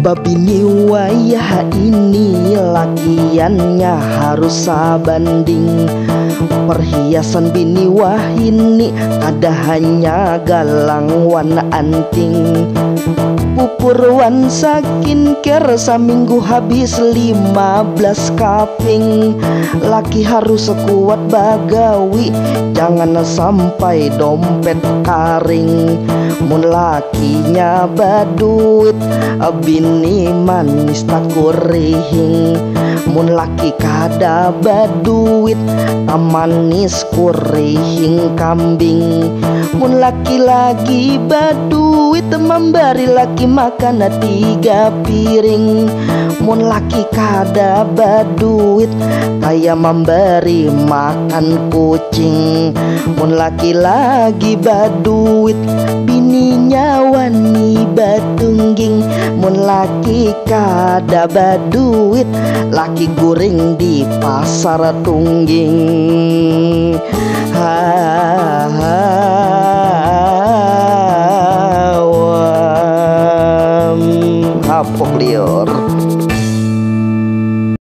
Babini wayah ini lakiannya harus sabanding. Perhiasan bini wah ini ada hanya galang wan anting. Pupurwan sakin ker saminggu habis 15 kaping. Laki harus kuat bagawi, jangan sampai dompet karing. Mun lakinya baduit, bini manis tak kurihing. Mun laki kada baduit, manis kurihing kambing. Mun laki lagi baduit, memberi laki makan 3 piring. Mun laki kada baduit, kayak memberi makan kucing. Mun laki lagi baduit, bininya wani batungging. Mun laki kada baduit, laki guring di pasar tungging. Hapok liur.